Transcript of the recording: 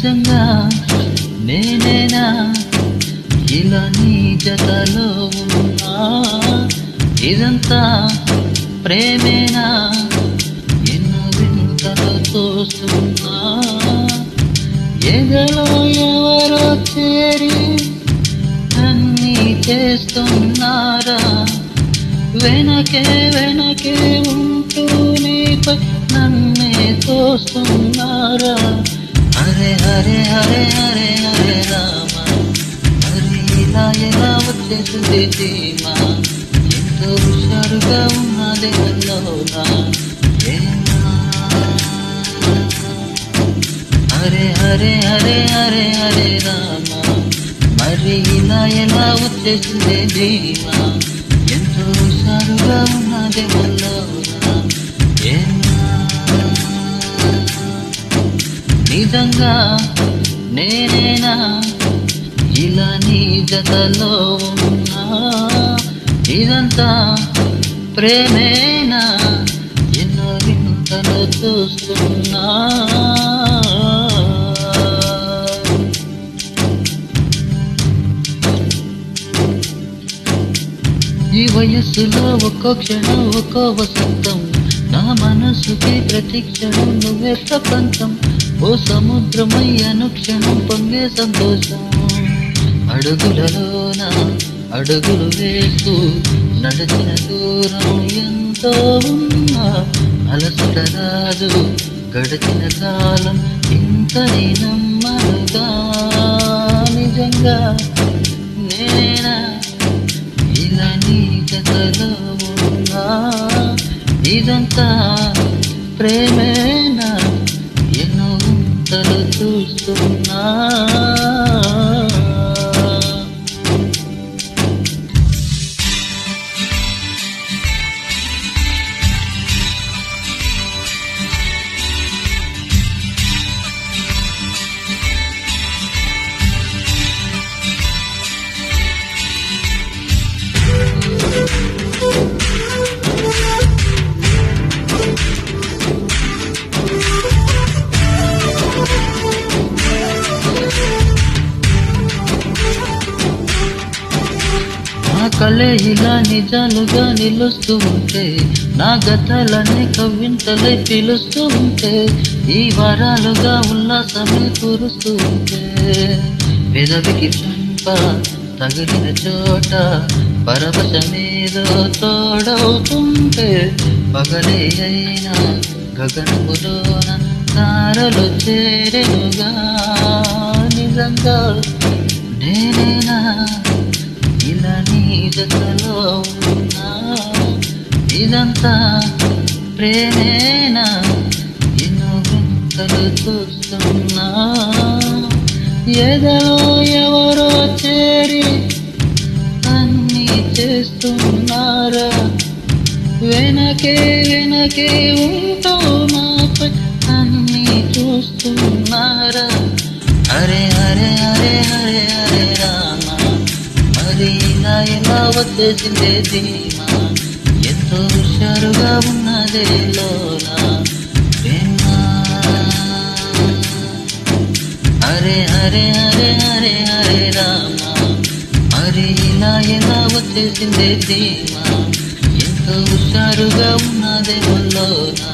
నిజంగా నేనేనా ఇలా నీ జతలో ఉన్నా? ఇదంతా ప్రేమేనా? ఎన్నో వింతలు చూస్తున్నా. ఎదలో ఎవరో చేరి అన్నీ చేస్తున్నారా? వెనకే వెనకే ఉంటూ నీపై నన్నే తోస్తున్నారా? హరే హరే హరే హరే హరే రామ, మరి ఇలా ఎలా వచ్చేసింది ధీమా? ఎంతో హుషారుగా ఉన్నది వల్లోనా? హరే హరే హరే హరే హరే రామ, మరి ఇలా ఎలా వచ్చేసింది ధీమా? ఎంతో హుషారుగా ఉన్నది వల్లోనా? నిజంగా నేనేనా ఇలా నీ జతలో ఉన్నా? ఇదంతా ప్రేమేనా? ఎన్నో వింతలు చూస్తున్నా. ఈ వయస్సులో ఒక్కో క్షణం ఒక్కో వసంతం, నా మనసుకి ప్రతి క్షణం నువ్వే ప్రపంచం. ఓ సముద్రమై అనుక్షణం పొంగే సంతోషం. అడుగులలోన అడుగులు వేస్తూ నడిచిన దూరం ఎంతో ఉన్నా. అలసట రాదు గడిచిన కాలం ఇంతని నమ్మరుగా. నిజంగా నేనేనా ఇలా నీ జతలో ఉన్నా? ఇదంతా ప్రేమేనా? ఎన్నో వింతలు చూస్తున్నా. నా కళే ఇలా నిజాలుగా నిలుస్తూ ఉంటే, నా గతాలనే కవింతలై పిలుస్తూ ఉంటే, ఈ వరాలుగా ఉల్లాసమే కురుస్తూ ఉంటే, పెదవికి చంప తగిలిన చోట పరవశమేదో తోడవుతుంటే, పగలే అయినా గగనములోన తారలు చేరెనుగా. నిజంగా నేనేనా ఇలా నీ జతలో ఉన్నా? ఇదంతా ప్రేమేనా? ఎన్నో వింతలు చూస్తున్నా. ఎదలో ఎవరో చేరి అన్నీ చేస్తున్నారా? వెనకే వెనకే ఉంటూ నాపై అన్నీ చూస్తున్నారా? హరే హరే హరే హరే హరే రామ, మరి ఇలా ఎలా వచ్చేసిందే ధీమా? ఎంతో హుషారుగా ఉన్నదే లోనా ప్రేమ. హరే హరే హరే హరే హరే రామ, మరి ఇలా ఎలా వచ్చేసిందే ధీమా? ఎంతో హుషారుగా ఉన్నదే లోనా?